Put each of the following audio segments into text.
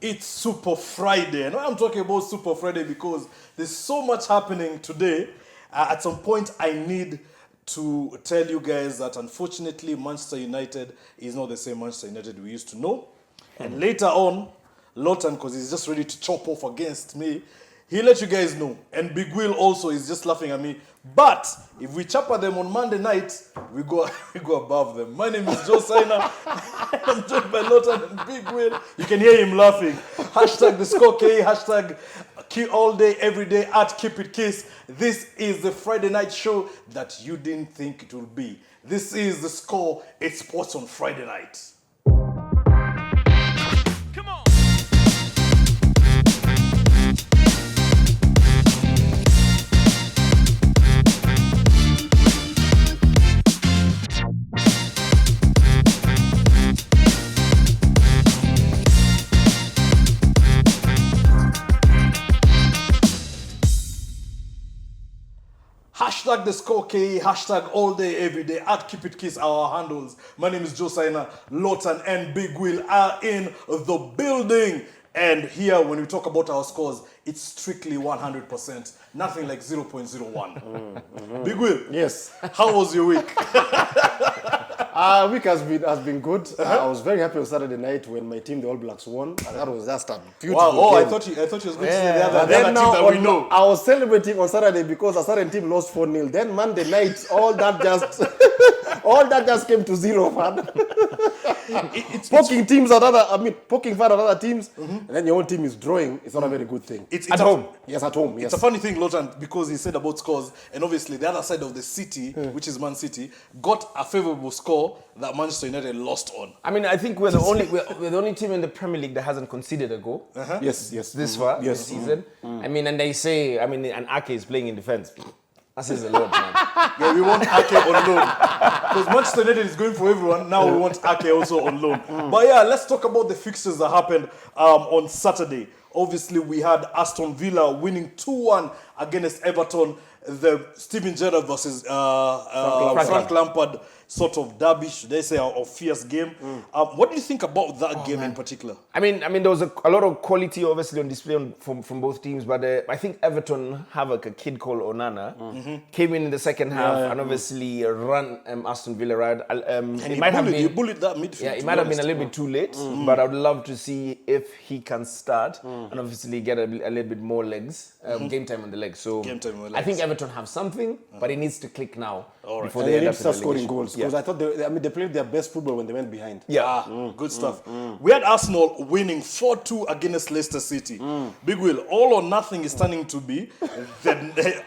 It's Super Friday. And I'm talking about Super Friday because there's so much happening today. At some point, I need to tell you guys that unfortunately, Manchester United is not the same Manchester United we used to know. And later on, Lotan, because he's just ready to chop off against me, he'll let you guys know. And Big Will also is just laughing at me. But if we chop at them on Monday night, we go above them. My name is Saina. I'm joined by Lotan and Big Will. You can hear him laughing. Hashtag the score K, hashtag all day, every day at Keep It Kiss. This is the Friday night show that you didn't think it would be. This is the score. It's sports on Friday night. Hashtag the score K, hashtag all day, every day at Keep It Kiss, our handles. My name is Saina. Lotan and Big Will are in the building. And here, when we talk about our scores, it's strictly 100%. Nothing like 0.01. Big Will. Yes. How was your week? Week has been good. I was very happy on Saturday night when my team, the All Blacks, won. And that was just a beautiful game. I thought you was going to say the other team that we know. I was celebrating on Saturday because a certain team lost 4-0. Then Monday night, all that just came to zero, man. Poking fun at other teams, and then your own team is drawing. It's not a very good thing. It's at home. Yes, at home. Yes. It's a funny thing, Lotan, because he said about scores, and obviously the other side of the city, which is Man City, got a favourable score that Manchester United lost on. I mean, I think we're the only team in the Premier League that hasn't conceded a goal. Yes. This far this season. I mean, and they say, and Ake is playing in defence. That says a lot, man. Yeah, we want Ake on loan. Because Manchester United is going for everyone. Now we want Ake also on loan. But yeah, let's talk about the fixtures that happened on Saturday. Obviously, we had Aston Villa winning 2-1 against Everton. The Steven Gerrard versus Frank Lampard sort of derby, should I say, or fierce game. What do you think about that game in particular? I mean, there was a lot of quality obviously on display from both teams, but I think Everton have a kid called Onana, came in the second half and obviously ran Aston Villa right. He bullied that midfield. Yeah, it might have been a little bit too late, but I would love to see if he can start and obviously get a little bit more legs, game time on the legs. So I think Everton have something, but it needs to click now before they end up start scoring goals. Because I thought they played their best football when they went behind. Yeah, good stuff. We had Arsenal winning 4-2 against Leicester City. Big Will, all or nothing is turning to be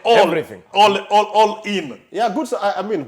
everything. All in. Yeah, good.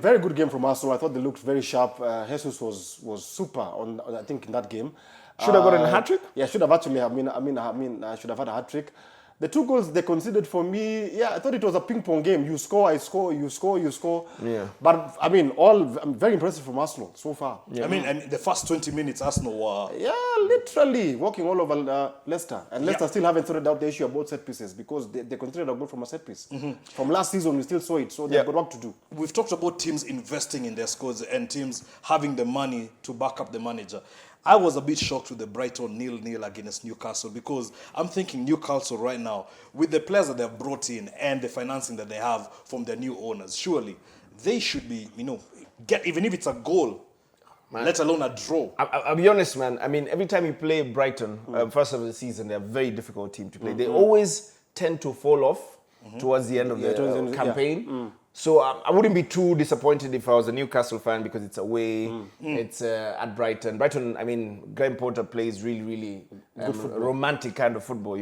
Very good game from Arsenal. I thought they looked very sharp. Jesus was super I think in that game. Should have gotten a hat trick. Yeah, should have actually. Should have had a hat trick. The 2 goals they conceded for me, I thought it was a ping-pong game. You score, I score, you score, you score. Yeah. But, I'm very impressive from Arsenal so far. Yeah. And the first 20 minutes, Arsenal were... Yeah, literally walking all over Leicester. And Leicester still haven't sorted out the issue about set pieces because they conceded a goal from a set piece. From last season, we still saw it, so they've got work to do. We've talked about teams investing in their scores and teams having the money to back up the manager. I was a bit shocked with the Brighton 0-0 against Newcastle because I'm thinking Newcastle right now, with the players that they've brought in and the financing that they have from their new owners, surely they should be, get even if it's a goal, let alone a draw. I'll be honest, man. I mean, every time you play Brighton, first of the season, they're a very difficult team to play. They always tend to fall off towards the end of the campaign. So I wouldn't be too disappointed if I was a Newcastle fan because it's away, it's at Brighton. Brighton, Graham Potter plays really, really romantic kind of football,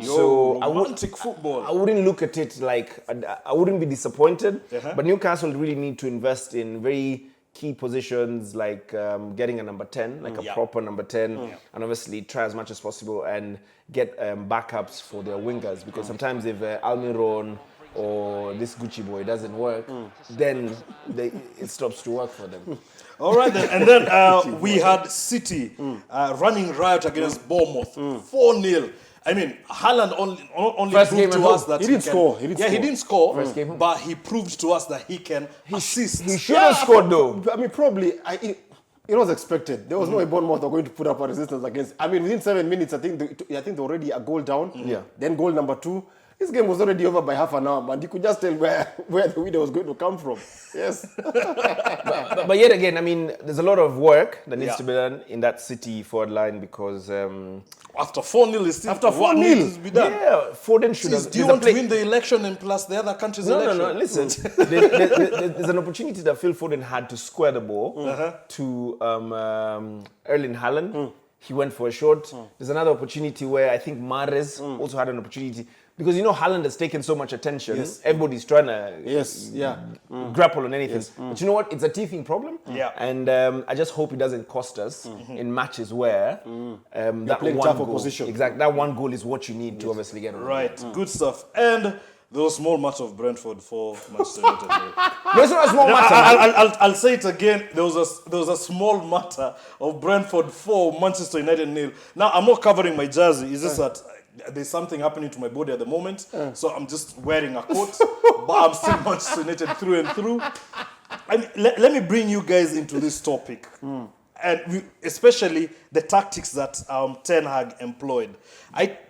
So romantic football. I wouldn't look at it like, I wouldn't be disappointed, but Newcastle really need to invest in very key positions like getting a number 10, like a proper number 10, and obviously try as much as possible and get backups for their wingers because sometimes if Almiron or this Gucci boy doesn't work, then it stops to work for them. All right then, and then we had City running riot against Bournemouth, 4-0. I mean, Haaland only proved to us that he didn't score. He didn't score, but he proved to us that he can assist. He should have scored though. I mean, probably. It was expected. There was no way Bournemouth were going to put up a resistance against. I mean, within 7 minutes, I think they're already a goal down. Yeah. Then goal number 2. This game was already over by half an hour, man. You could just tell where the winner was going to come from. Yes. but yet again, I mean, there's a lot of work that needs to be done in that City forward line because after 4-0, it's still after 4-0 needs to be done. Yeah, Foden should have. Do you want to win the election and plus the other country's election? No. Listen, there's an opportunity that Phil Foden had to square the ball to Erling Haaland. He went for a shot. There's another opportunity where I think Mahrez also had an opportunity. Because, you know, Haaland has taken so much attention. Yes. Everybody's trying to grapple on anything. Yes. But you know what? It's a teething problem. Yeah. And I just hope it doesn't cost us in matches where that playing one tough goal, opposition. exactly, that one goal is what you need to obviously get on. Right, good stuff. And there was a small matter of Brentford for Manchester United. No, it's not a small matter. I'll say it again. There was a small matter of Brentford 4, Manchester United 0. Now, I'm not covering my jersey. It's just that there's something happening to my body at the moment. So I'm just wearing a coat. But I'm still Manchester United through and through. I mean, let me bring you guys into this topic. And especially the tactics that Ten Hag employed.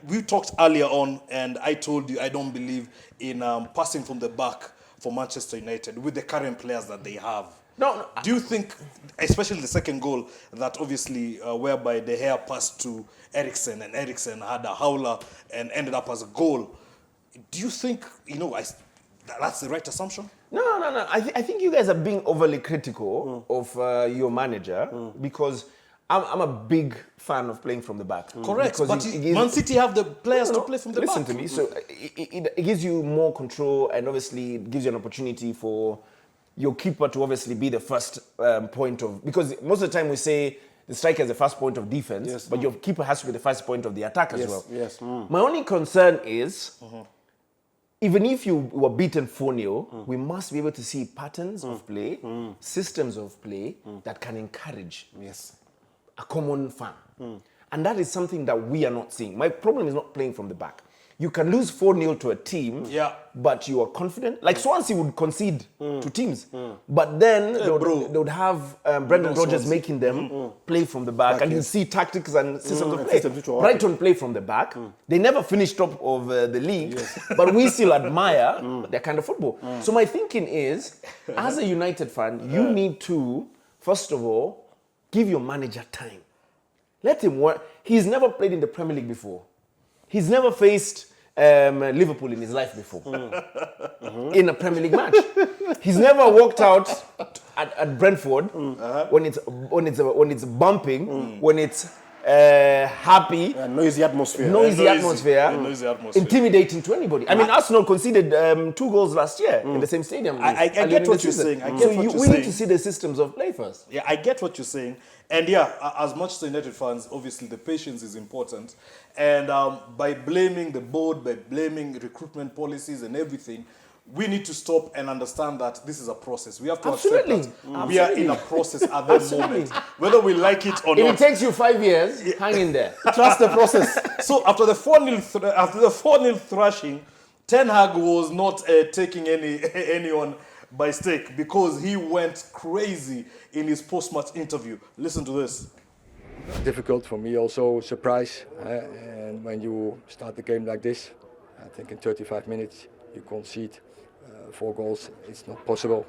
We talked earlier on, and I told you I don't believe in passing from the back for Manchester United with the current players that they have. No. Do you think, especially the second goal, that obviously whereby De Gea passed to Eriksen and Eriksen had a howler and ended up as a goal? Do you think, that's the right assumption? No. I think you guys are being overly critical of your manager because I'm a big fan of playing from the back. Correct, Because but Man City have the players to play from the back. Listen to me. So it gives you more control and obviously it gives you an opportunity for your keeper to obviously be the first point of... Because most of the time we say the striker is the first point of defense, but your keeper has to be the first point of the attack as well. Yes. My only concern is... Even if you were beaten 4-0, we must be able to see patterns of play, systems of play that can encourage a common fan. And that is something that we are not seeing. My problem is not playing from the back. You can lose 4-0 to a team, but you are confident. Like Swansea would concede to teams. But then they would have Brendan Rodgers making them play from the back. And you see tactics and systems of play. Brighton play from the back. They never finished top of the league. But we still admire their kind of football. So my thinking is, as a United fan, you need to, first of all, give your manager time. Let him work. He's never played in the Premier League before. He's never faced Liverpool in his life before in a Premier League match. He's never walked out at Brentford when it's bumping, when it's happy, noisy atmosphere. Noisy atmosphere, intimidating to anybody. I mean, Arsenal conceded 2 goals last year in the same stadium. I get what you're saying. We need to see the systems of play first. Yeah, I get what you're saying. And yeah, as Manchester United fans, obviously the patience is important. And by blaming the board, by blaming recruitment policies and everything, we need to stop and understand that this is a process. We have to accept that we are in a process at that moment, whether we like it or not. If it takes you 5 years, hang in there. Trust the process. So after the 4-0 thrashing, Ten Hag was not taking anyone by stake because he went crazy in his post-match interview. Listen to this. Difficult for me, also surprise. And when you start the game like this, I think in 35 minutes you concede 4 goals. It's not possible.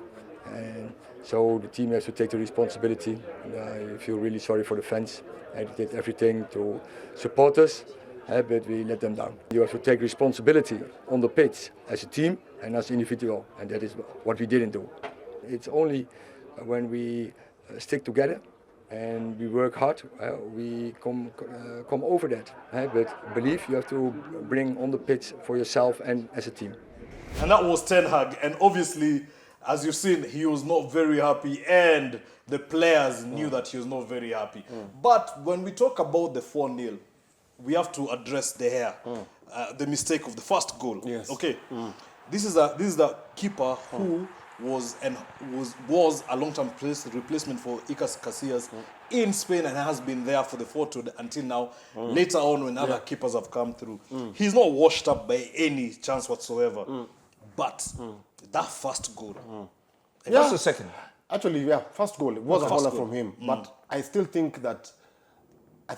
And so the team has to take the responsibility. I feel really sorry for the fans. They did everything to support us, but we let them down. You have to take responsibility on the pitch as a team and as individual, and that is what we didn't do. It's only when we stick together and we work hard, we come over that. But believe you have to bring on the pitch for yourself and as a team. And that was Ten Hag, and obviously, as you've seen, he was not very happy, and the players knew that he was not very happy. But when we talk about the 4-0, we have to address De Gea, the mistake of the first goal. Okay, this is the keeper who was a long-term replacement for Iker Casillas in Spain and has been there for the 4-2 until now. Later on, when other keepers have come through, he's not washed up by any chance whatsoever. But that first goal, Just a second. Actually, first goal. It was a corner from him. But I still think that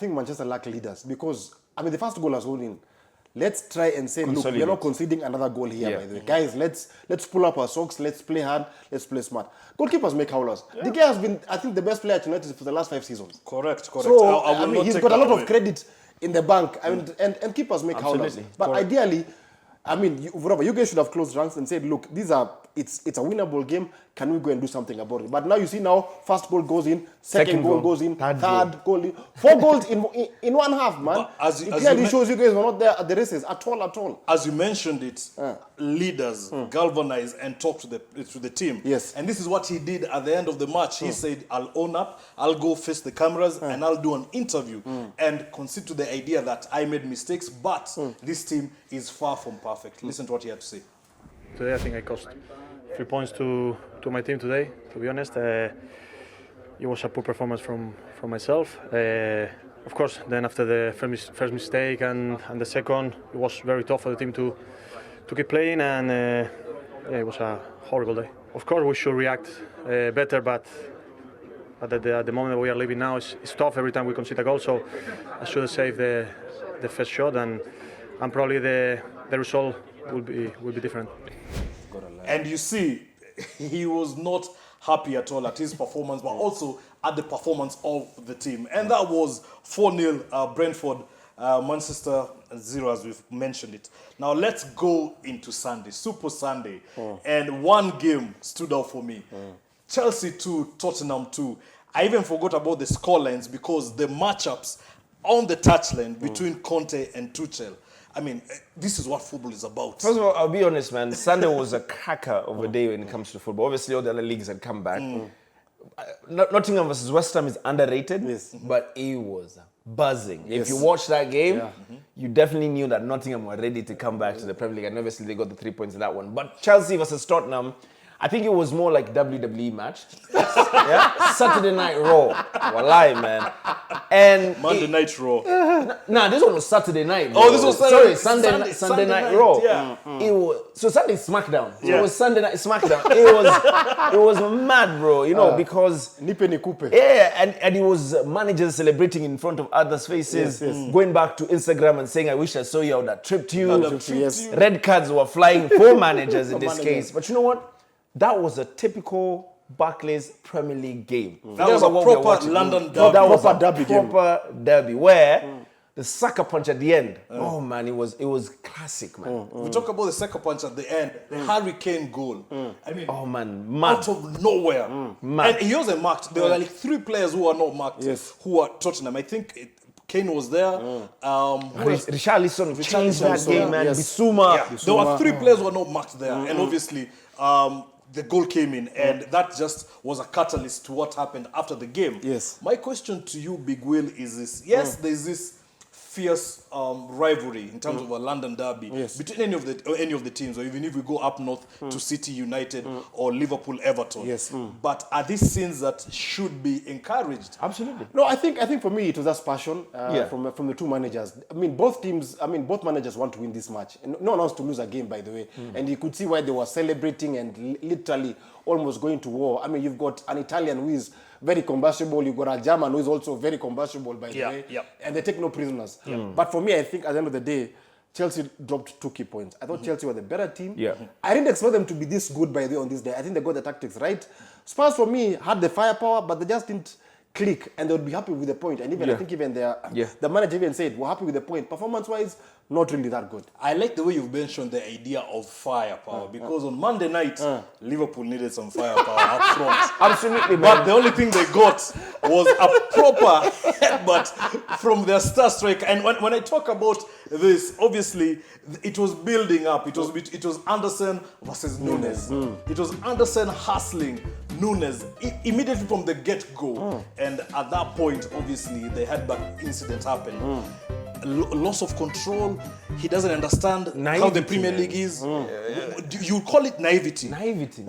Manchester lack leaders because the first goal has gone in. Let's try and say, look, we're not conceding another goal here, by the way. Guys, let's pull up our socks, let's play hard, let's play smart. Goalkeepers make howlers. De Gea has been, I think, the best player at United for the last 5 seasons. Correct. So, he's got a lot of credit in the bank, and keepers make howlers. But ideally, you guys should have closed ranks and said, look, it's a winnable game. Can we go and do something about it? But now you see first goal goes in, second goal goes in, third goal in. 4 goals in one half, man. It clearly shows you guys were not there at the races at all. As you mentioned it, leaders galvanize and talk to the team. Yes. And this is what he did at the end of the match. He said, I'll own up, I'll go face the cameras, and I'll do an interview and concede to the idea that I made mistakes, but this team is far from perfect. Listen to what he had to say. Today I think I cost 3 points to my team today, to be honest. It was a poor performance from myself. Of course, then after the first mistake and the second, it was very tough for the team to keep playing, and it was a horrible day. Of course, we should react better, but at the moment that we are living now, it's tough every time we concede a goal, so I should have saved the first shot, and probably the result will be different. And you see, he was not happy at all at his performance, but also at the performance of the team. And that was 4-0 Brentford, Manchester 0, as we've mentioned it. Now let's go into Sunday, Super Sunday. And one game stood out for me. Chelsea 2, Tottenham 2. I even forgot about the scorelines because the matchups on the touchline between Conte and Tuchel. This is what football is about. First of all, I'll be honest, man. Sunday was a cracker of a day when it comes to football. Obviously, all the other leagues had come back. Nottingham versus West Ham is underrated, but it was buzzing. If you watch that game, you definitely knew that Nottingham were ready to come back to the Premier League, and obviously they got the 3 points in that one. But Chelsea versus Tottenham, I think it was more like WWE match. Saturday Night Raw. Wallahi, man. And Monday Night Raw. Nah, this one was Saturday night. Bro. Oh, this was Saturday. Sorry, Sunday Night Raw. Yeah. It was Sunday SmackDown. So it was Sunday Night SmackDown. It was mad, bro. Because Nipe ni kupe. yeah, and it was managers celebrating in front of others' faces, going back to Instagram and saying, "I wish I saw you on that trip to you." Red cards were flying for managers in this case. But you know what? That was a typical Barclays Premier League game. That was a proper London derby. That was a proper derby where the sucker punch at the end. Oh man, it was classic, man. We talk about the sucker punch at the end, the Hurricane goal. Oh man, mad. Out of nowhere. Mad. And he wasn't marked. There were like 3 players who were not marked, who were Tottenham. I think Kane was there. Richarlison changed that game, man. Bissouma. There were 3 players who were not marked there. And obviously, the goal came in, and that just was a catalyst to what happened after the game. Yes. My question to you, Big Will, is this. Yes, there's this fierce rivalry in terms of a London derby between any of the teams, or even if we go up north to City United or Liverpool Everton. Yes. But are these scenes that should be encouraged? Absolutely. No, I think for me it was just passion from the 2 managers. Both managers want to win this match. And no one wants to lose a game, by the way. And you could see why they were celebrating and literally almost going to war. You've got an Italian who is very combustible. You've got a German who is also very combustible, by the way. And they take no prisoners. But for me, I think at the end of the day, Chelsea dropped 2 key points. I thought Chelsea were the better team. I didn't expect them to be this good, by the way, on this day. I think they got the tactics right. Spurs, for me, had the firepower, but they just didn't click, and they would be happy with the point. And even I think even the manager even said, we're happy with the point. Performance-wise, not really that good. I like the way you've mentioned the idea of firepower, because on Monday night, Liverpool needed some firepower up front. Absolutely, man. But the only thing they got was a proper headbutt from their star striker. And when I talk about this, obviously, it was building up. It was Anderson versus Nunes. It was Anderson hustling Nunes immediately from the get-go. And at that point, obviously, the headbutt incident happened. Loss of control. He doesn't understand how the Premier League is. You call it naivety. Naivety.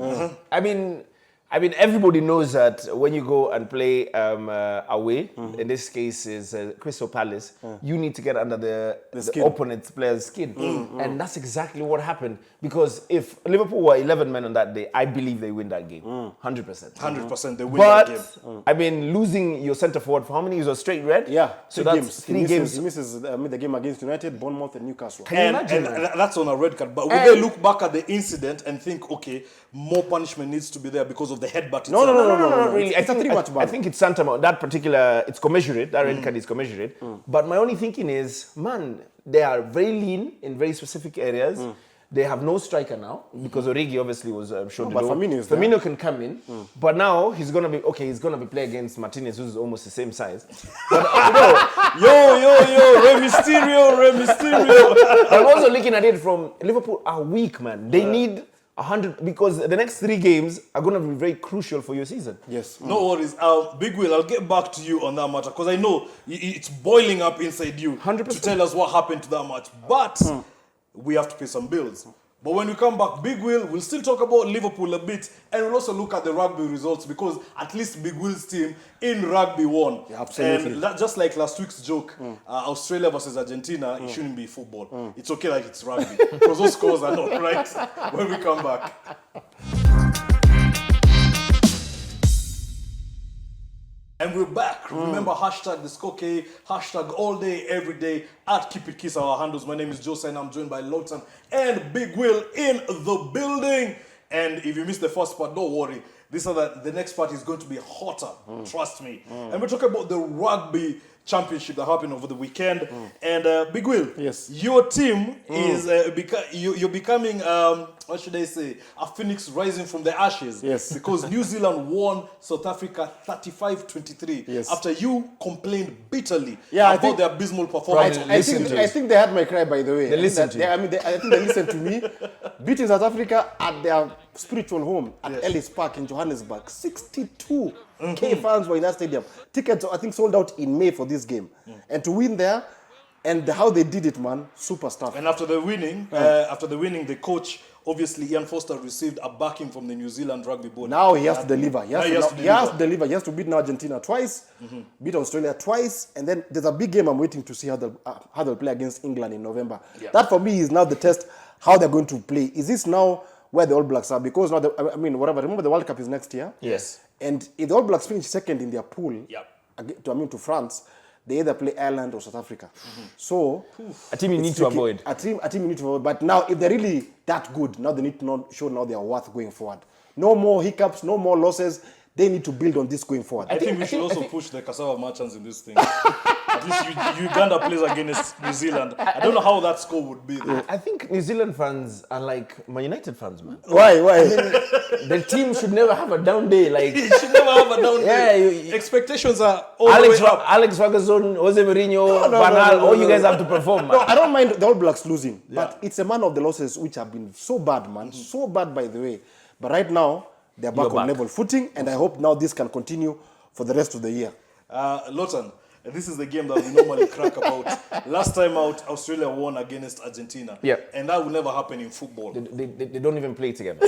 I mean, everybody knows that when you go and play away, in this case is Crystal Palace, you need to get under the opponent's player's skin. And that's exactly what happened. Because if Liverpool were 11 men on that day, I believe they win that game. 100%. 100% they win that game. But, I mean, losing your centre forward for how many? It was a straight red? Yeah, so that's three games. He misses the game against United, Bournemouth and Newcastle. Can you imagine that? That's on a red card. But will they look back at the incident and think, okay, more punishment needs to be there because of the headbutt? No, not really. It's a 3-match ban. I think it's tantamount. That particular, it's commensurate. That red card is commensurate. But my only thinking is, man, they are very lean in very specific areas. They have no striker now because Origi obviously was shown. But Firmino can come in, but now he's gonna be okay. He's gonna be playing against Martinez, who's almost the same size. But Rey Mysterio. I'm also looking at it from Liverpool are weak, man. They need 100 because the next 3 games are gonna be very crucial for your season. Yes. No worries. Big Will, I'll get back to you on that matter because I know it's boiling up inside you 100%. to tell us what happened to that match. But we have to pay some bills. But when we come back, Big Will, we'll still talk about Liverpool a bit and we'll also look at the rugby results because at least Big Will's team in rugby won. Yeah, absolutely. And just like last week's joke, Australia versus Argentina, it shouldn't be football. It's okay like it's rugby because those scores are not right when we come back. And we're back. Remember, hashtag the Skoke, hashtag all day, every day, at Keep It Kiss, our handles. My name is Saina. I'm joined by Lotan and Big Will in the building. And if you missed the first part, don't worry. The next part is going to be hotter, trust me. And we're talking about the Rugby Championship that happened over the weekend. And Big Will, yes, your team is, you're becoming, what should I say, a phoenix rising from the ashes. Yes. Because New Zealand won South Africa 35-23. Yes. After you complained bitterly Yeah, about their abysmal performance. I think they had my cry, by the way. They listened to you. I think they listened to me. Beating South Africa at their spiritual home at Ellis Park in Johannesburg. 62K fans were in that stadium. Tickets, I think, sold out in May for this game. And to win there, and how they did it, man, super stuff. And after the winning, the coach, obviously Ian Foster, received a backing from the New Zealand Rugby Board. Now he has to deliver. He has to deliver. He has to beat Argentina twice, beat Australia twice, and then there's a big game I'm waiting to see how they'll play against England in November. Yeah. That for me is now the test, how they're going to play. Is this now where the All Blacks are? Because now, remember the World Cup is next year? Yes. And if the All Blacks finish second in their pool, to France, they either play Ireland or South Africa. So a team you need to avoid. A team you need to avoid. But now, if they're really that good, now they need to show now their worth going forward. No more hiccups, no more losses. They need to build on this going forward. I think we should also push the cassava merchants in this thing. At least Uganda plays against New Zealand. I don't know how that score would be. I think New Zealand fans are like Man United fans, man. Why? I mean, the team should never have a down day. Like it should never have a down day. Expectations are all the way up. Alex Ferguson, Jose Mourinho, Van Gaal, all you guys have to perform, man. No, I don't mind the All Blacks losing, but it's a man of the losses which have been so bad, man. So bad, by the way. But right now, they're back on level footing, and I hope now this can continue for the rest of the year. Lotan, this is the game that we normally crack about. Last time out, Australia won against Argentina. Yeah. And that will never happen in football. They don't even play together.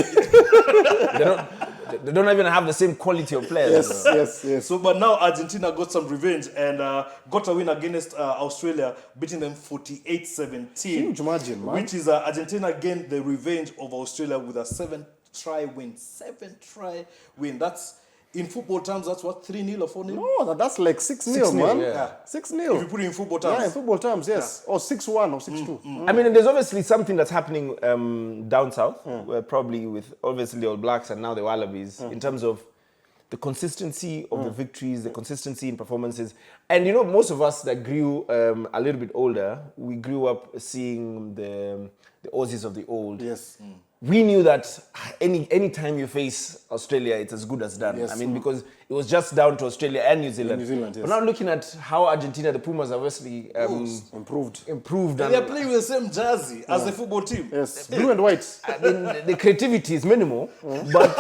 they don't even have the same quality of players. Yes. So, but now Argentina got some revenge and got a win against Australia, beating them 48-17. Huge margin, man. Which is Argentina gained the revenge of Australia with a 7-try win. 7-try win. That's, in football terms, that's what, 3-0 or 4-0? No, that's like 6-0, man. Yeah. 6-0. If you put it in football terms. Yeah, in football terms, yes. Yeah. Or 6-1 or 6-2. I mean, there's obviously something that's happening down south, where probably with obviously the All Blacks and now the Wallabies, in terms of the consistency of the victories, the consistency in performances. And you know, most of us that grew a little bit older, we grew up seeing the Aussies of the old. Yes. We knew that any time you face Australia, it's as good as done. Yes. I mean, because it was just down to Australia and New Zealand. Yes. But now looking at how Argentina, the Pumas, obviously improved. And they're playing with the same jersey as the football team. Yes, blue and white. I mean, the creativity is minimal, but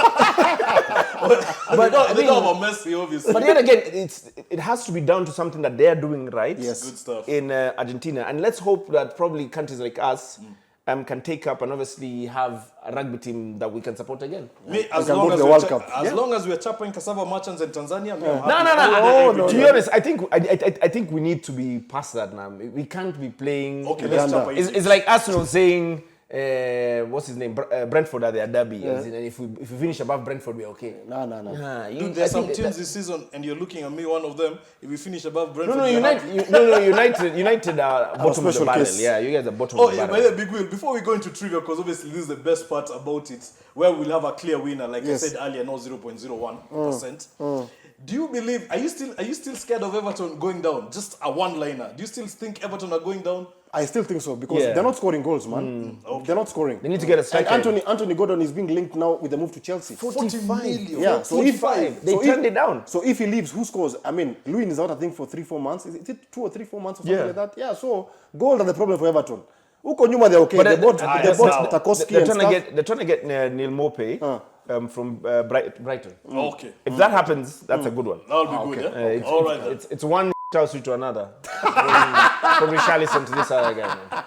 they don't have a Messi, obviously. But yet again, it has to be down to something that they're doing right. Yes. Good stuff. In Argentina, and let's hope that probably countries like us can take up and obviously have a rugby team that we can support again. Me, as can long go as to the we're World Cup. as long as we're chapping cassava merchants in Tanzania, me, I'm No, happy. no. To be honest, I think we need to be past that now. We can't be playing. Okay, let's chap. It's like Arsenal saying, what's his name? Brentford are their derby. And if we finish above Brentford, we're okay. No. Dude, there's some teams this season, and you're looking at me, one of them. If we finish above Brentford, United are bottom of the special barrel. case. Yeah, you guys are bottom Oh, of the yeah, barrel. by the Big Will, before we go into trivia, because obviously this is the best part about it, where we'll have a clear winner, like I said earlier, no 0.01%. Do you believe, are you still scared of Everton going down? Just a one-liner. Do you still think Everton are going down? I still think so because they're not scoring goals, man. They're not scoring. They need to get a And striker. Anthony Gordon is being linked now with the move to Chelsea. 40 million. Yeah, so 45. They turned it down. So if he leaves, who scores? I mean, Lewin is out, I think, for 3-4 months. Is it 2 or 3-4 months or something like that? Yeah, so goals are the problem for Everton. Uko nyuma, they're okay. They bought Tarkowski and stuff. They're trying to get Neil Mope from Brighton. Okay. If that happens, that's a good one. That'll be good, yeah? All right, then. It's one house to another. From Richarlison to this other guy. Man.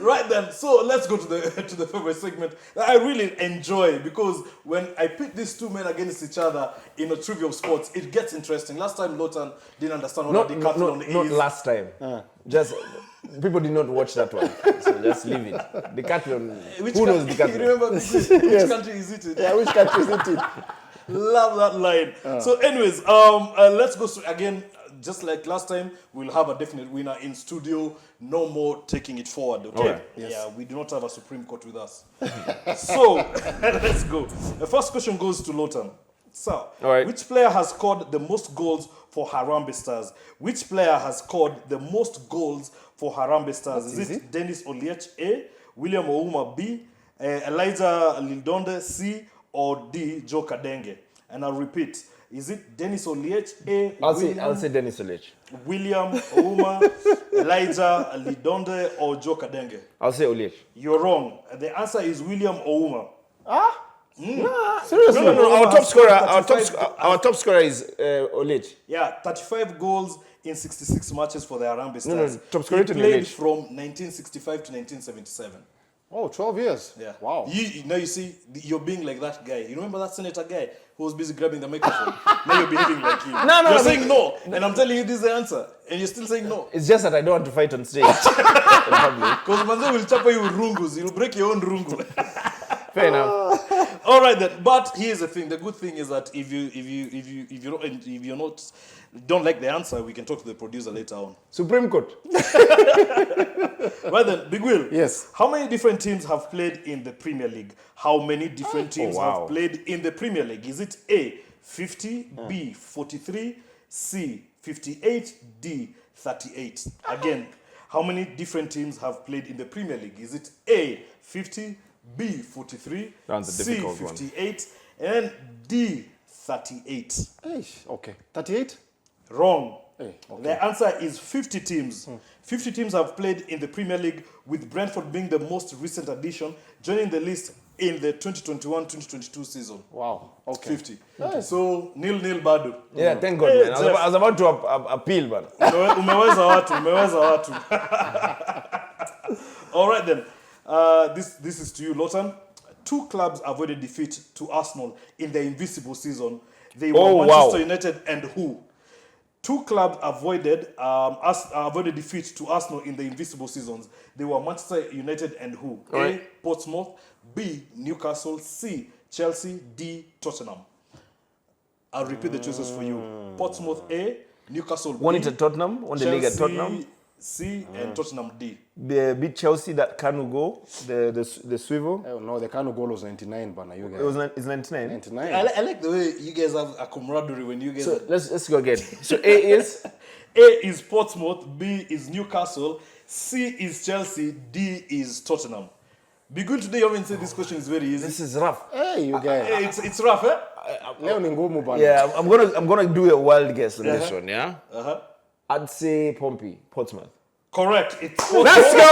Right then, so let's go to the favorite segment that I really enjoy, because when I pit these two men against each other in a trivia of sports, it gets interesting. Last time Lotan didn't understand what a decathlon is. Not last time. Just people did not watch that one, so just leave it. Decathlon. Who knows Decathlon? You remember which country is it in? Yeah, which country is it in? Love that line. So anyways, let's go again. Just like last time, we'll have a definite winner in studio. No more taking it forward, okay? Right. Yeah, we do not have a Supreme Court with us. So, let's go. The first question goes to Lotan. So, right. Which player has scored the most goals for Harambee Stars? Which player has scored the most goals for Harambee Stars? Is it Dennis Oliech A, William Ouma B, Elijah Lildonde C, or D, Joe Kadenge? And I'll repeat. Is it Dennis Oliech A? I'll say Dennis Oliech. William Ouma, Elijah Lidonde, or Joe Kadenge? I'll say Oliech. You're wrong. The answer is William Ouma. Seriously? No. Our top scorer is Oliech. Yeah, 35 goals in 66 matches for the Harambee Stars. top scorer He to played Oliech. from 1965 to 1977. Oh, 12 years. Yeah. Wow. Now you see, you're being like that guy. You remember that senator guy who was busy grabbing the microphone? Now you're behaving like him. You're saying no, and I'm telling you this is the answer, and you're still saying no. It's just that I don't want to fight on stage in public. Because Manze will chop you with rungus. You'll break your own rungu. Fair enough. All right then. But here's the thing. The good thing is that if you don't like the answer, we can talk to the producer later on. Supreme Court. Right then, Big Will. Yes. How many different teams have played in the Premier League? How many different teams have played in the Premier League? Is it A, 50, B, 43, C, 58, D, 38? Again, how many different teams have played in the Premier League? Is it A, 50, B, 43, That's a C, difficult one. 58, and D, 38? Okay. 38? Wrong. Okay. The answer is 50 teams. 50 teams have played in the Premier League, with Brentford being the most recent addition, joining the list in the 2021-2022 season. Wow. Okay. 50. So, nil bado. Yeah, thank God, Hey, man. Jeff. I was about to appeal, man. Umeweza watu. All right then. This is to you, Lotan. 2 clubs avoided defeat to Arsenal in the invisible season. They were Manchester United and who? 2 clubs avoided defeat to Arsenal in the invisible seasons. They were Manchester United and who? A, Portsmouth, B, Newcastle, C, Chelsea, D, Tottenham. I'll repeat the choices for you. Portsmouth A, Newcastle B, One it at Tottenham, one the league at Tottenham. C, and Tottenham D. Beat Chelsea, that Kanu goal, the swivel. Oh, no, the Kanu goal was 99, but you guys. It's 99. 99. I like the way you guys have a camaraderie when you guys... So let's go again. So A is? A is Portsmouth, B is Newcastle, C is Chelsea, D is Tottenham. Be good today, you haven't said this question is very easy. This is rough. Hey, you guys. It's rough, eh? Leo ni ngumu bana. Yeah, I'm gonna do a wild guess on this one, yeah? I'd say Portsmouth. Correct. It's Let's go!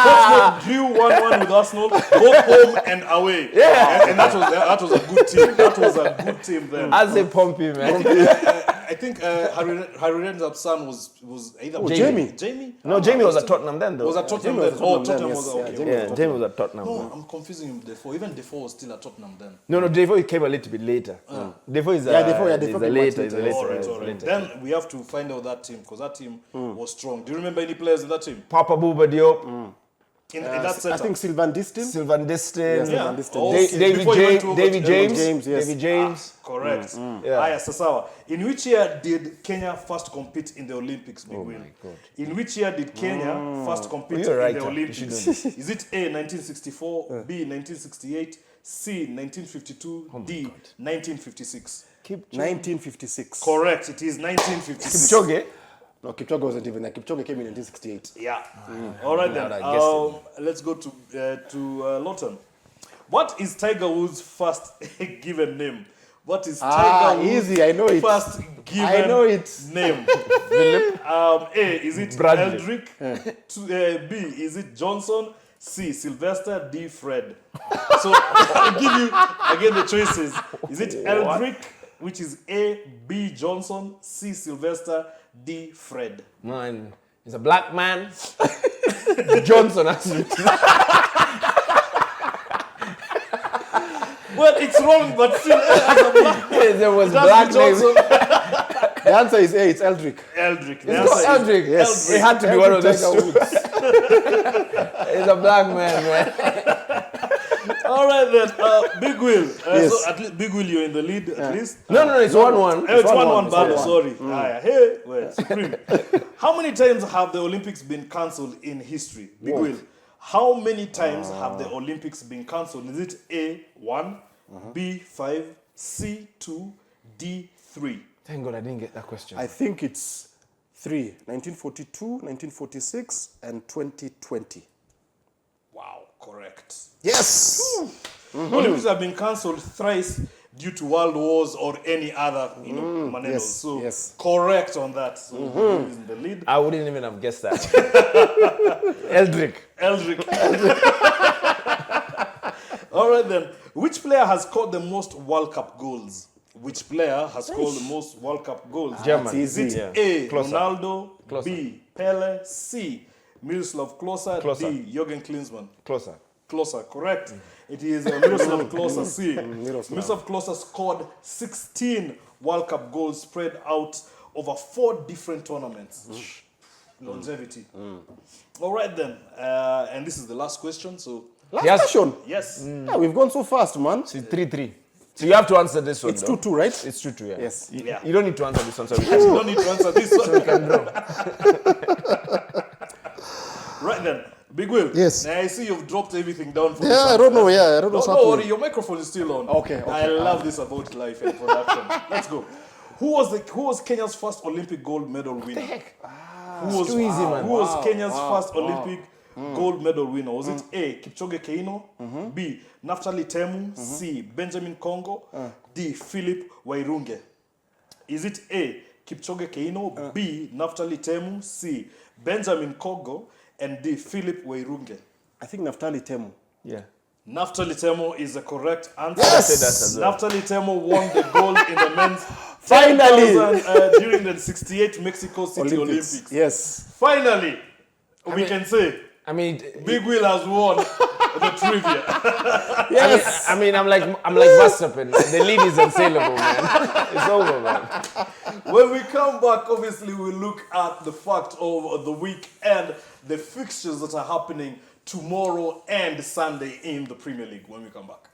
Portsmouth drew 1-1 with Arsenal, both home and away. Yeah. And that was a good team. That was a good team then. I'd say Pompey, man. I think Harry Redknapp's son was either Jamie. Jamie? No, Jamie was at Tottenham then, though. Was at Tottenham Jamie then. was at Oh, Tottenham Tottenham then, was yes. okay. Yeah, Jamie Yeah, Jamie was at Tottenham. No, I'm confusing him with Defoe. Even Defoe was still at Tottenham then. No, Defoe came a little bit later. Defoe is Defoe is came a much later. later. Is a All later. right, is all right. later. Then we have to find out that team because that team was strong. Do you remember any players in that team? Papa Bouba Diop, In that I setup? think Sylvan Distin. Sylvan Distin, Sylvan Distin. Okay. David Before he went to David James, James, yes. David James. Correct. Yeah. Aya, sasawa. In which year did Kenya first compete in the Olympics, Big Will? my God. In which year did Kenya first compete You're right, in the you Olympics? should know this. Is it A, 1964, B, 1968, C, 1952, D, 1956? 1956. Correct, it is 1956. Kipchoge. No, Kipchoge wasn't even there. Kipchoge came in 1968. Yeah. All right then. I guessed Let's go to Lotan. What is Tiger Woods' first given name? What is Tiger Woods' easy, I know it. first given I know it. name? A, is it Bradley. Eldrick? B, is it Johnson? C, Sylvester? D, Fred? So I'll give you again the choices. Is it Eldrick, which is A, B, Johnson, C, Sylvester, D, Fred? Man, he's a black man. Johnson, actually. Well, it's wrong, but still, as a black There was That's black names. Johnson. The answer is A, it's Eldrick. Eldrick. The It's answer called is Eldrick. Yes. It had to be one of those Tiger two. Woods. He's a black man, man. All right then, Big Will. Yes. So at least Big Will, you're in the lead at least. No, it's 1-1. Oh, it's 1-1, It's Bado, 1-1. sorry. Hey, wait, Supreme. How many times have the Olympics been cancelled in history? Big What? Will. How many times have the Olympics been cancelled? Is it A, 1, B, 5, C, 2, D, 3? Thank God I didn't get that question. I think it's 3. 1942, 1946, and 2020. Wow, correct. Yes! Olympics have been cancelled thrice due to world wars or any other, manenos. Yes, So yes. correct on that. So he's in the lead. I wouldn't even have guessed that. Eldrick. Eldrick. All right then. Which player has scored the most World Cup goals? Which player has scored the most World Cup goals? German. Is it Yeah. A, Klose. Ronaldo, Klose. B, Pele, C, Miroslav Klose, Klose. D, Jürgen Klinsmann? Closer. Klose, correct. It is Miroslav Klose, C. Miroslav Klose scored 16 World Cup goals spread out over 4 different tournaments. Longevity. All right then. And this is the last question, so Last Yes. question. yes. Yeah, we've gone so fast, man. So 3-3. So you have to answer this one. It's though. 2-2, right? It's 2-2, yeah. Yes. Yeah. You don't need to answer this one, so we You can don't need to answer this one. Right then. Big Will. Yes. Now I see you've dropped everything down for Yeah, this I answer. don't know. Yeah, I don't know what's Don't happening. worry, your microphone is still on. Okay, I love this about life and production. Let's go. Who was Kenya's first Olympic gold medal winner? Who was, too easy, man. Who was Kenya's first Olympic gold medal winner? Was it A, Kipchoge Keino, B, Naftali Temu, C, Benjamin Kongo, D, Philip Wairunge? Is it A, Kipchoge Keino, B, Naftali Temu, C, Benjamin Kongo, and D, Philip Wairunge? I think Naftali Temu. Yeah. Naftali Temu is the correct answer. I said that as well. Naftali Temu won the gold in the men's Finally! 10,000, during the 68 Mexico City Olympics. Yes. Finally, we can say I mean, Big Will has won the trivia. Yes. I mean, I'm like Verstappen. The lead is unsaleable, man. It's over, man. When we come back, obviously we'll look at the fact of the week and the fixtures that are happening tomorrow and Sunday in the Premier League when we come back.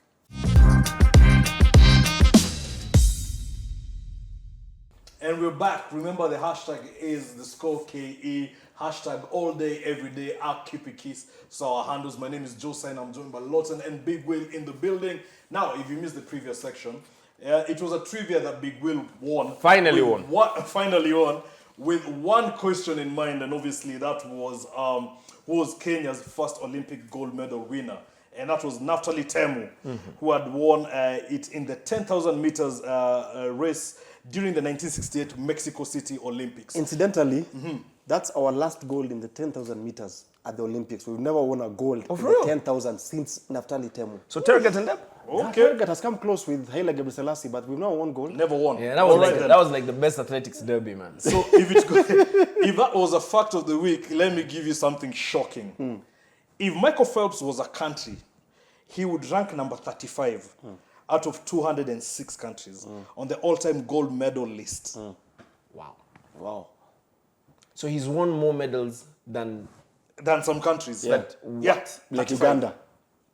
And we're back. Remember, the hashtag is the ScoreKE. Hashtag all day, every day, @KeepItKiss. So our handles. My name is Saina. I'm joined by Lotan and Big Will in the building. Now, if you missed the previous section, it was a trivia that Big Will won. Finally With won. Finally won. With one question in mind, and obviously that was who was Kenya's first Olympic gold medal winner. And that was Naftali Temu, who had won it in the 10,000 meters race during the 1968 Mexico City Olympics. Incidentally, That's our last gold in the 10,000 meters at the Olympics. We've never won a gold in real? the 10,000 since Naftali Temu. So Tergat and that? Okay. Tergat has come close with Haile Gebrselassie, but we've never won gold. Never won. Yeah, that was, Alright like, then. that was like the best athletics derby, man. So if that was a fact of the week, let me give you something shocking. If Michael Phelps was a country, he would rank number 35 out of 206 countries on the all-time gold medal list. Wow. Wow. So he's won more medals than Some countries. Yeah. Yeah. Like 35. Uganda.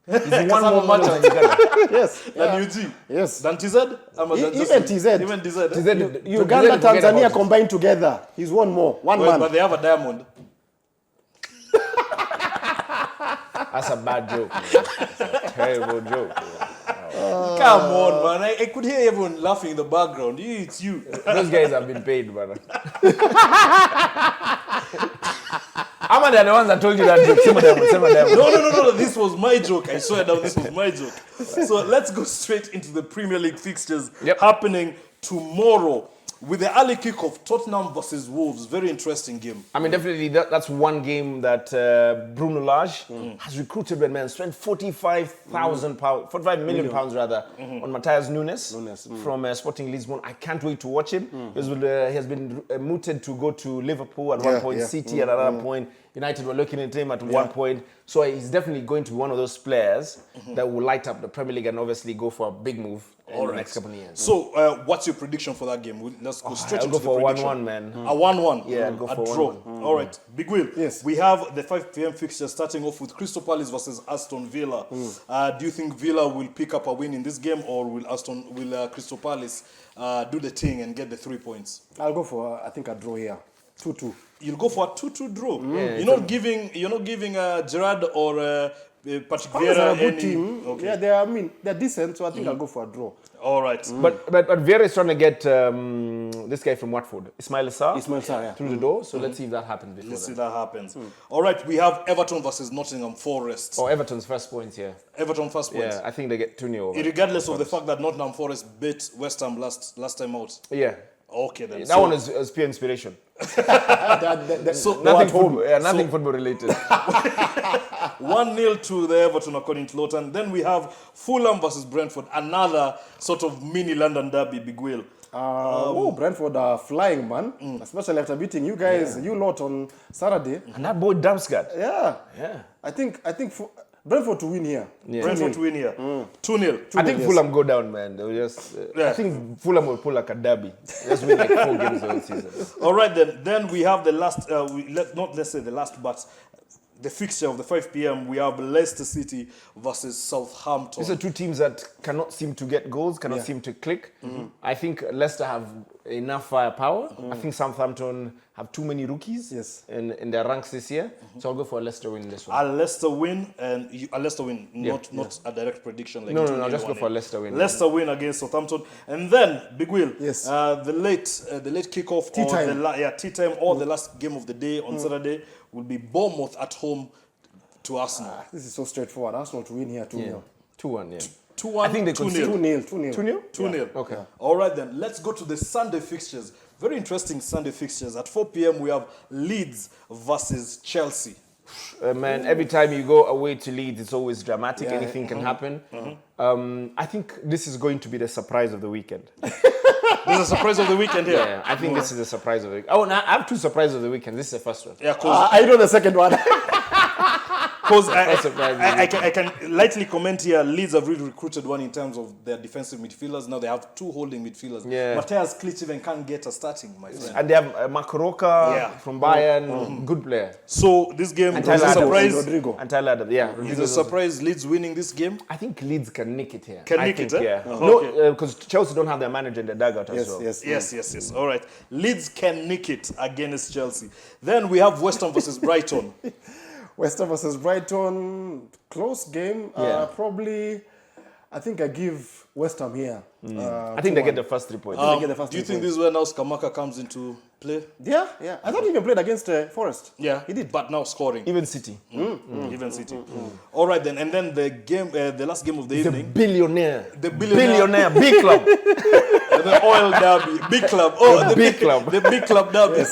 he's won more medals than Uganda. Yes. Than UG. Yes. Than TZ? Even TZ. Even TZ. Uganda, Tanzania combined together. He's won more. One Well, man. but they have a diamond. That's a bad joke, man. That's a terrible joke. Man. Come on, man. I could hear everyone laughing in the background. It's you. Those guys have been paid, brother. How many are the ones that told you that joke? Some of them. No. This was my joke. I swear down, this was my joke. So let's go straight into the Premier League fixtures happening tomorrow with the early kickoff, Tottenham versus Wolves. Very interesting game. I mean, definitely that's one game that Bruno Lage has recruited, man, spent £45 million rather, on Matthias Nunes from Sporting Lisbon. I can't wait to watch him. He has been mooted to go to Liverpool at one point, City at another point. United were looking at him at one point. So he's definitely going to be one of those players that will light up the Premier League and obviously go for a big move in the next couple of years. So what's your prediction for that game? Let's go straight I'll into go the for prediction. 1-1, man. A 1-1? Yeah, I'd go for a draw. 1-1. All right. Big Will. Yes. We have the 5 p.m. fixture starting off with Crystal Palace versus Aston Villa. Do you think Villa will pick up a win in this game, or will Crystal Palace do the thing and get the 3 points? I'll go for, I think, a draw here. 2-2. You'll go for a 2-2 draw. You're not giving Gerrard or Patrick Palace are Vieira a good any. team. Okay. Yeah, they're decent, so I think I'll go for a draw. All right. But Vieira is trying to get this guy from Watford, Ismail Sarr, through the door. So let's see if that happens before Let's see then. that happens. All right. We have Everton versus Nottingham Forest. Or Everton's first points here. Everton first points. Yeah, I think they get 2-0. Regardless of the fact that Nottingham Forest beat West Ham last time out. Yeah. Okay then. That one is pure inspiration. So Nothing football related. 1-0 to the Everton according to Lotan. Then we have Fulham versus Brentford, another sort of mini London derby. Big Will. Brentford are flying, man. Especially after beating you guys, you lot on Saturday. And that boy Damsgaard. Yeah. Yeah. I think Brentford to win here. Yeah. Brentford to win here. 2-0. I think yes. Fulham go down, man. They'll just. I think Fulham will pull like a derby. Just win like 4 games the whole season. All right then. Then we have the last. Let's say the last, but the fixture of the 5 p.m. We have Leicester City versus Southampton. These are two teams that cannot seem to get goals, cannot seem to click. I think Leicester have enough firepower. I think Southampton have too many rookies in their ranks this year. So I'll go for a Leicester win in this one. A Leicester win, not a direct prediction. Like No, I'll just go for a Leicester win. Leicester win against Southampton, and then Big Will. Yes. The late kickoff, Tea time. tea time, or the last game of the day on Saturday will be Bournemouth at home to Arsenal. This is so straightforward. Arsenal to win here 2-0. 2-1, yeah. 2-1. I think they could 2-0. 2-0. 2-0? 2-0. Okay. All right then. Let's go to the Sunday fixtures. Very interesting Sunday fixtures. At 4 p.m. we have Leeds versus Chelsea. Man, every time you go away to Leeds, it's always dramatic. Anything can happen. I think this is going to be the surprise of the weekend. There's a surprise of the weekend here. Yeah, I think this is the surprise of the weekend. Oh, no, I have 2 surprises of the weekend. This is the first one. Yeah, because I know the second one. I can lightly comment here. Leeds have really recruited one in terms of their defensive midfielders. Now they have 2 holding midfielders. Yeah. Matthias Klitsch even can't get a starting, my friend. And they have Makoroka from Bayern, good player. So this game And is a Tyler Adams. surprise. Rodrigo. And Tyler Adams, yeah. Is Rodrigo a surprise Leeds winning this game? I think Leeds can nick it here. Can I nick think, it, eh? yeah. Oh, No, because Chelsea don't have their manager in the dugout as well. Yes. All right. Leeds can nick it against Chelsea. Then we have West Ham versus Brighton. West Ham versus Brighton, close game. Probably, I think I give West Ham here. I think they get the first 3 points. They get the first Do you 3 think this is where now Skamaka comes into play? Yeah. I thought he even played against Forest. Yeah, he did. But now scoring. Even City. Even City. All right then. And then the game, the last game of the The evening. billionaire. The billionaire. Big club. The oil derby. Big club. Oh, the big club. The big club derby.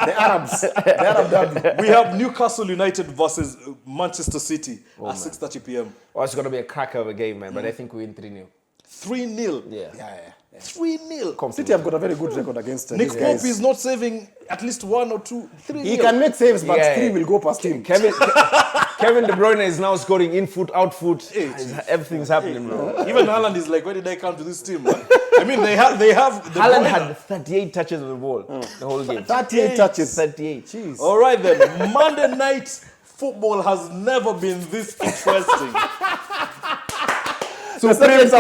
The Arabs. The Arab derby. We have Newcastle United versus Manchester City at 6:30 p.m. Oh, it's going to be a cracker of a game, man. But I think we win 3-0. 3-0. Yeah. 3-0. City have got a very good record against Nick these guys. Pope is not saving at least 1 or 2, 3. He can make saves, but Yeah. 3 will go past him. Kevin De Bruyne is now scoring in foot, out foot. Everything's happening, bro. Even Haaland is like, where did I come to this team, man? I mean, they have. De Haaland Bruyne. had 38 touches of the ball the whole game. 38 touches. 38. Jeez. All right then. Monday night football has never been this interesting. Supreme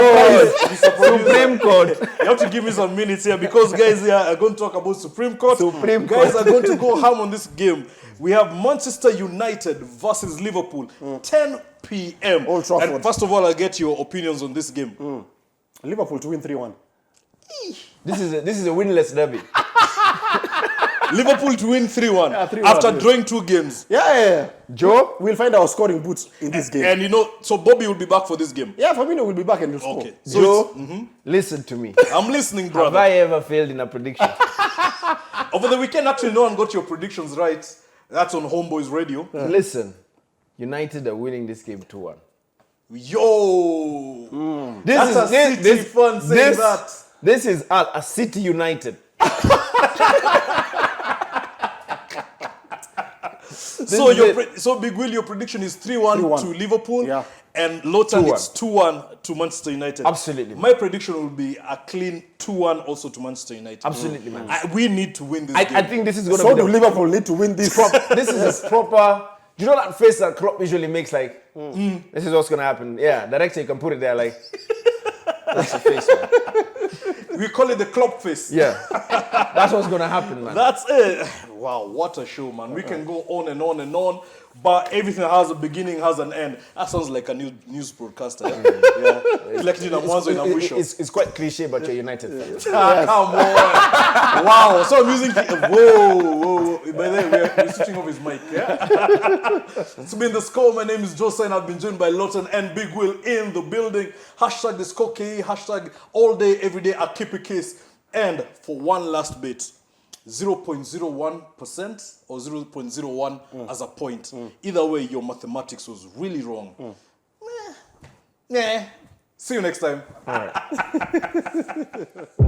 Court. You have to give me some minutes here because guys here are going to talk about Supreme Court. Court. Guys are going to go ham on this game. We have Manchester United versus Liverpool, 10 p.m. Old Trafford. And first of all, I'll get your opinions on this game. Liverpool to win 3-1. This is a winless derby. Liverpool to win 3-1 3-1, after yes. drawing 2 games. Yeah. Joe, we'll find our scoring boots in this game. And you know, so Bobby will be back for this game. Yeah, Firmino will be back and will score. Okay. So Joe, listen to me. I'm listening, Have brother. I ever failed in a prediction? Over the weekend, actually, no one got your predictions right. That's on Homeboys Radio. Listen, United are winning this game 2-1. Yo! This That's a City fan saying that. This is a City United. So Big Will, your prediction is 3-1 to Liverpool. Yeah. And Lotan, 2-1. it's 2-1 to Manchester United. Absolutely. My prediction will be a clean 2-1 also to Manchester United. Absolutely, man. We need to win this I game. think this is going to So be do Liverpool need to win this. this is a proper. Do you know that face that Klopp usually makes? Like, this is what's gonna happen. Yeah, director, you can put it there. Like, that's the face, man. We call it the Klopp face. Yeah, that's what's gonna happen, man. That's it. Wow, what a show, man. We can go on and on and on, but everything has a beginning, has an end. That sounds like a news broadcaster. Yeah. Collecting a mwanzo in a mwisho. It's quite cliche, but you're United fans. Come on. Wow. So I'm using... Whoa. By the way, we're switching off his mic, yeah? It's been The Score. My name is Joe Saina. I've been joined by Lotan and Big Will in the building. Hashtag The Score KE. Hashtag all day, every day, I keep a case. And for one last bit, 0.01% or 0.01 as a point. Either way, your mathematics was really wrong. See you next time. All right.